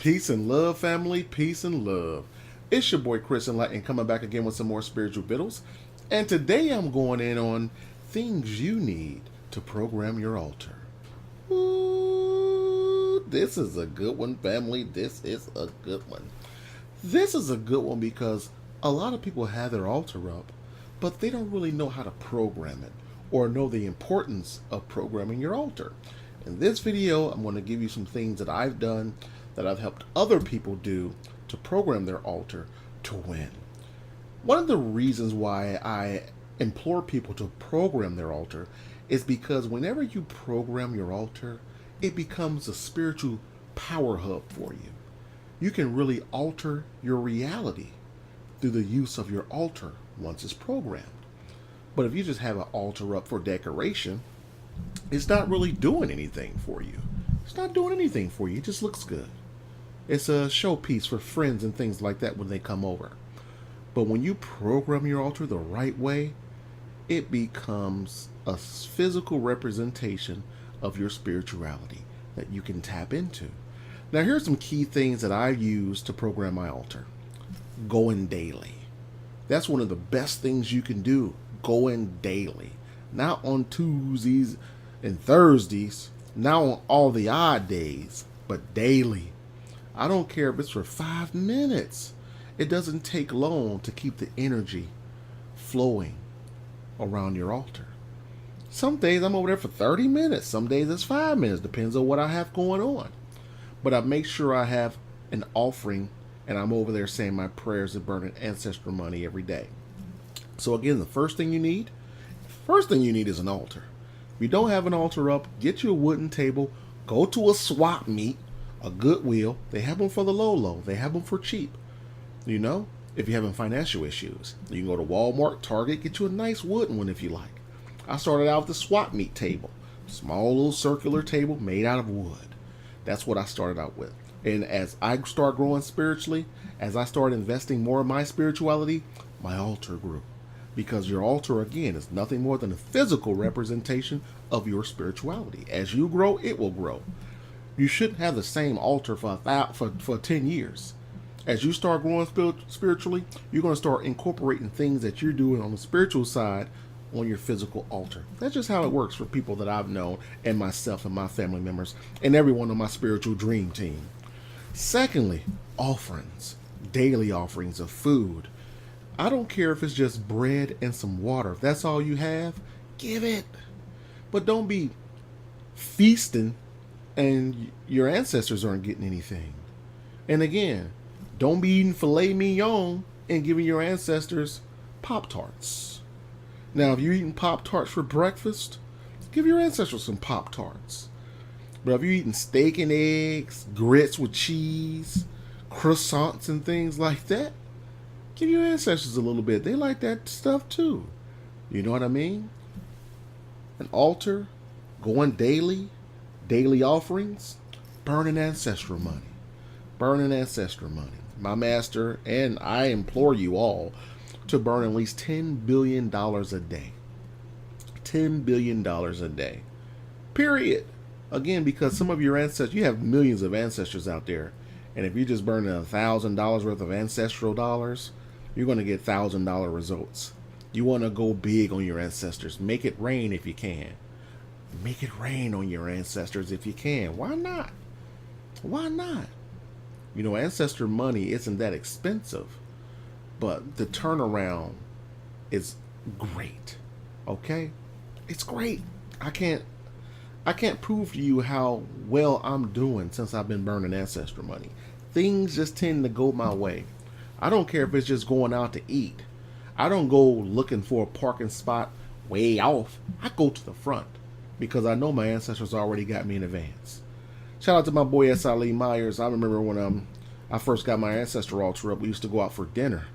Peace and love, family. Peace and love. It's your boy Chris Enlightened coming back again with some more spiritual vittles. And today I'm going in on things you need to program your altar. Ooh, this is a good one, family. This is a good one. This is a good one because a lot of people have their altar up, but they don't really know how to program it or know the importance of programming your altar. In this video, I'm going to give you some things that I've done that I've helped other people do to program their altar to win. One of the reasons why I implore people to program their altar is because whenever you program your altar, it becomes a spiritual power hub for you. You can really alter your reality through the use of your altar once it's programmed. But if you just have an altar up for decoration, it's not really doing anything for you. It's not doing anything for you. It just looks good. It's a showpiece for friends and things like that when they come over. But when you program your altar the right way, it becomes a physical representation of your spirituality that you can tap into. Now, here's some key things that I use to program my altar. Going daily. That's one of the best things you can do. Going daily. Not on Tuesdays and Thursdays, not on all the odd days, but daily. I don't care if it's for 5 minutes. It doesn't take long to keep the energy flowing around your altar. Some days I'm over there for 30 minutes. Some days it's 5 minutes. Depends on what I have going on. But I make sure I have an offering and I'm over there saying my prayers and burning ancestral money every day. So again, the first thing you need is an altar. If you don't have an altar up, get you a wooden table, go to a swap meet, a Goodwill. They have them for the low. They have them for cheap. You know, if you're having financial issues, you can go to Walmart, Target, get you a nice wooden one if you like. I started out with the swap meet table, small little circular table made out of wood. That's what I started out with. And as I start growing spiritually, as I start investing more in my spirituality, my altar grew. Because your altar, again, is nothing more than a physical representation of your spirituality. As you grow, it will grow. You shouldn't have the same altar for 10 years. As you start growing spiritually, you're going to start incorporating things that you're doing on the spiritual side on your physical altar. That's just how it works for people that I've known and myself and my family members and everyone on my spiritual dream team. Secondly, offerings, daily offerings of food. I don't care if it's just bread and some water. If that's all you have, give it. But don't be feasting and your ancestors aren't getting anything. And again, don't be eating filet mignon and giving your ancestors Pop-Tarts. Now, if you're eating Pop-Tarts for breakfast, give your ancestors some Pop-Tarts. But if you're eating steak and eggs, grits with cheese, croissants and things like that, give your ancestors a little bit. They like that stuff too. You know what I mean? An altar, going daily offerings, burning ancestral money. Burning ancestral money. My master, and I implore you all to burn at least $10 billion a day. $10 billion a day. Period. Again, because some of your ancestors, you have millions of ancestors out there. And if you're just burning $1,000 worth of ancestral dollars, you're going to get $1,000 results. You want to go big on your ancestors. Make it rain if you can. Make it rain on your ancestors if you can. Why not? Why not? You know, ancestor money isn't that expensive, but the turnaround is great. Okay? It's great. I can't prove to you how well I'm doing since I've been burning ancestor money. Things just tend to go my way. I don't care if it's just going out to eat. I don't go looking for a parking spot way off. I go to the front because I know my ancestors already got me in advance. Shout out to my boy SY Myers. I remember when I first got my ancestor altar up, we used to go out for dinner.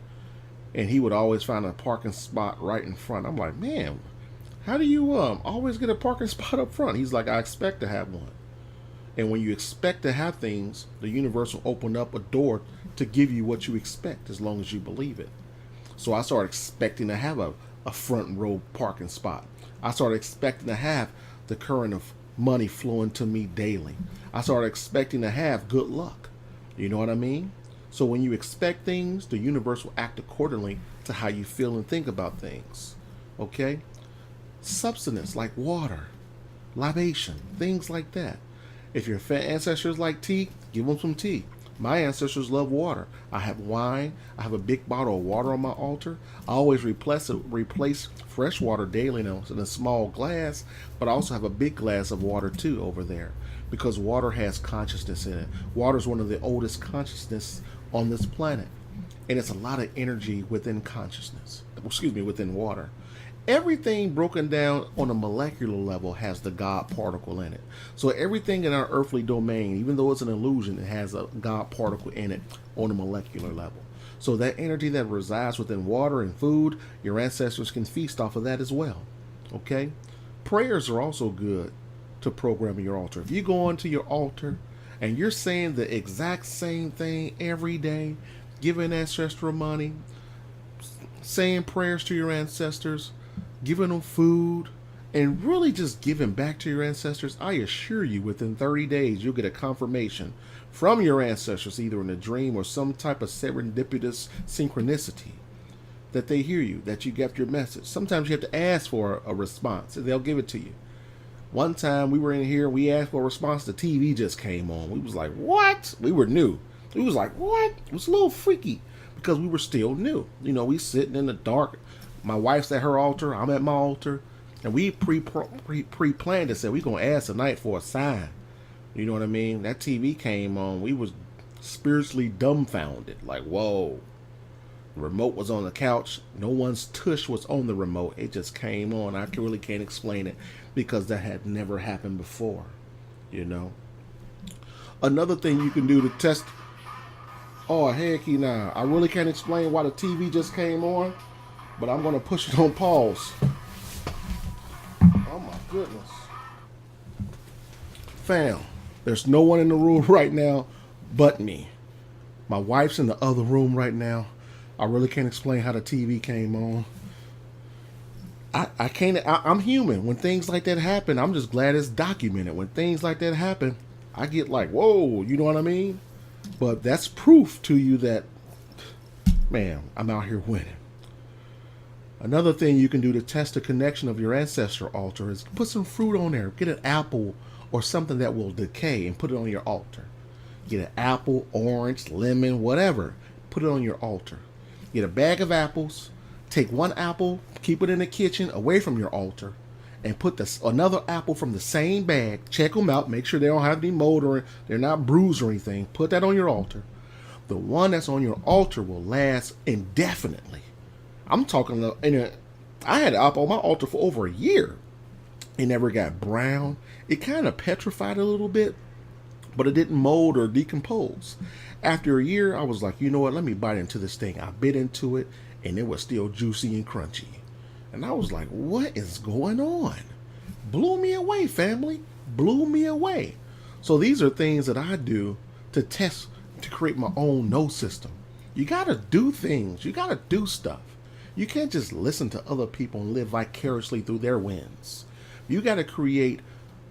And he would always find a parking spot right in front. I'm like, man, how do you always get a parking spot up front? He's like, I expect to have one. And when you expect to have things, the universe will open up a door to give you what you expect as long as you believe it. So I started expecting to have a front row parking spot. I started expecting to have the current of money flowing to me daily. I started expecting to have good luck. You know what I mean? So when you expect things, the universe will act accordingly to how you feel and think about things. Okay? Substance like water, libation, things like that. If your ancestors like tea, give them some tea. My ancestors love water. I have wine. I have a big bottle of water on my altar. I always replace fresh water daily now in a small glass, but I also have a big glass of water too over there because water has consciousness in it. Water is one of the oldest consciousness on this planet, and it's a lot of energy within consciousness. Excuse me, within water. Everything broken down on a molecular level has the God particle in it. So everything in our earthly domain, even though it's an illusion, it has a God particle in it on a molecular level. So that energy that resides within water and food, your ancestors can feast off of that as well. Okay? Prayers are also good to program your altar. If you go onto your altar and you're saying the exact same thing every day, giving ancestral money, saying prayers to your ancestors, giving them food, and really just giving back to your ancestors, I assure you within 30 days you'll get a confirmation from your ancestors, either in a dream or some type of serendipitous synchronicity, that they hear you, that you get your message. Sometimes you have to ask for a response, and they'll give it to you. One time we were in here, we asked for a response, the TV just came on. We was like, what? We were new. We was like, what? It was a little freaky because we were still new. You know, we sitting in the dark. My wife's at her altar, I'm at my altar, and we pre-planned and said we're going to ask tonight for a sign. You know what I mean? That TV came on. We was spiritually dumbfounded. Like, whoa. The remote was on the couch. No one's tush was on the remote. It just came on. I really can't explain it because that had never happened before. You know? Another thing you can do to test... Oh, heck, nah. I really can't explain why the TV just came on, but I'm going to push it on pause. Oh, my goodness. Fam, there's no one in the room right now but me. My wife's in the other room right now. I really can't explain how the TV came on. I can't. I'm human. When things like that happen, I'm just glad it's documented. When things like that happen, I get like, whoa, you know what I mean? But that's proof to you that, man, I'm out here winning. Another thing you can do to test the connection of your ancestor altar is put some fruit on there. Get an apple or something that will decay and put it on your altar. Get an apple, orange, lemon, whatever. Put it on your altar. Get a bag of apples. Take one apple, keep it in the kitchen away from your altar, and put another apple from the same bag. Check them out. Make sure they don't have any mold or they're not bruised or anything. Put that on your altar. The one that's on your altar will last indefinitely. I'm talking, I had an apple on my altar for over a year. It never got brown. It kind of petrified a little bit, but it didn't mold or decompose. After a year, I was like, you know what? Let me bite into this thing. I bit into it, and it was still juicy and crunchy. And I was like, what is going on? Blew me away, family. Blew me away. So these are things that I do to test, to create my own no system. You got to do things. You got to do stuff. You can't just listen to other people and live vicariously through their wins. You got to create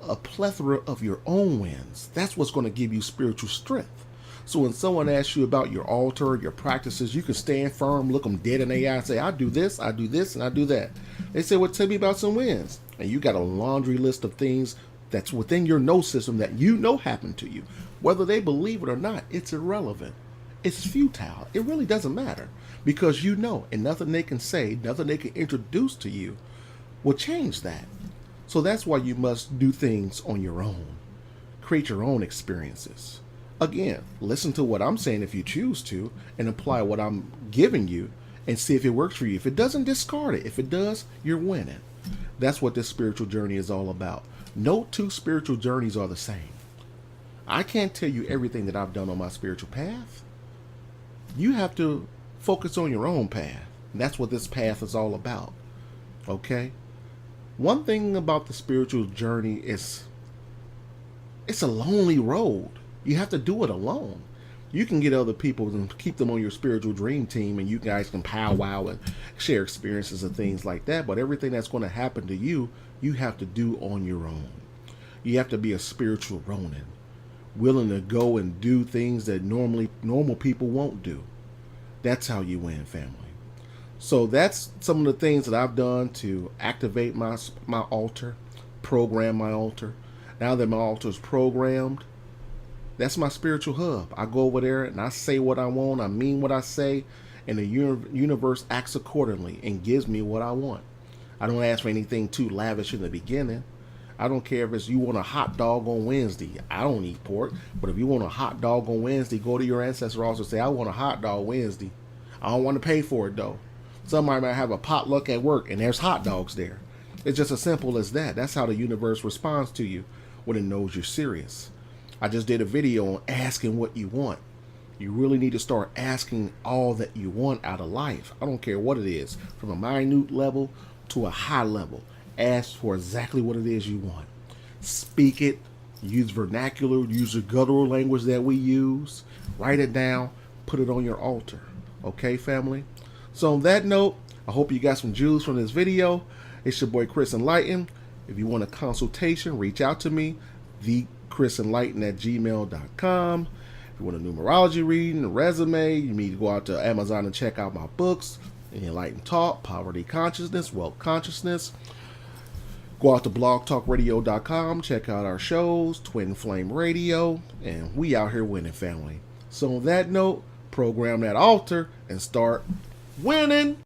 a plethora of your own wins. That's what's going to give you spiritual strength. So when someone asks you about your altar, your practices, you can stand firm, look them dead in the eye and say, I do this, and I do that. They say, well, tell me about some wins. And you got a laundry list of things that's within your no system that you know happened to you. Whether they believe it or not, it's irrelevant. It's futile. It really doesn't matter because you know, and nothing they can say, nothing they can introduce to you will change that. So that's why you must do things on your own. Create your own experiences. Again, listen to what I'm saying if you choose to and apply what I'm giving you and see if it works for you. If it doesn't, discard it. If it does, you're winning. That's what this spiritual journey is all about. No two spiritual journeys are the same. I can't tell you everything that I've done on my spiritual path. You have to focus on your own path. And that's what this path is all about. Okay? One thing about the spiritual journey is it's a lonely road. You have to do it alone. You can get other people and keep them on your spiritual dream team and you guys can powwow and share experiences and things like that. But everything that's going to happen to you, you have to do on your own. You have to be a spiritual Ronin. willing to go and do things that normal people won't do. That's how you win, family. So that's some of the things that I've done to activate my altar, program my altar. Now that my altar is programmed, that's my spiritual hub. I go over there and I say what I want. I mean what I say, and the universe acts accordingly and gives me what I want. I don't ask for anything too lavish in the beginning. I don't care if it's you want a hot dog on Wednesday. I don't eat pork, but if you want a hot dog on Wednesday, go to your Ancestor Altar and say, I want a hot dog Wednesday. I don't want to pay for it though. Somebody might have a potluck at work and there's hot dogs there. It's just as simple as that. That's how the universe responds to you when it knows you're serious. I just did a video on asking what you want. You really need to start asking all that you want out of life. I don't care what it is, from a minute level to a high level. Ask for exactly what it is you want. Speak it. Use vernacular. Use the guttural language that we use. Write it down. Put it on your altar. Okay, family? So on that note, I hope you got some jewels from this video. It's your boy Chris Enlightened. If you want a consultation, reach out to me. thechrisenlightened@gmail.com. If you want a numerology reading, a resume, you need to go out to Amazon and check out my books. Enlightened Talk, Poverty Consciousness, Wealth Consciousness. Go out to blogtalkradio.com, check out our shows, Twin Flame Radio, and we out here winning, family. So on that note, program that altar and start winning.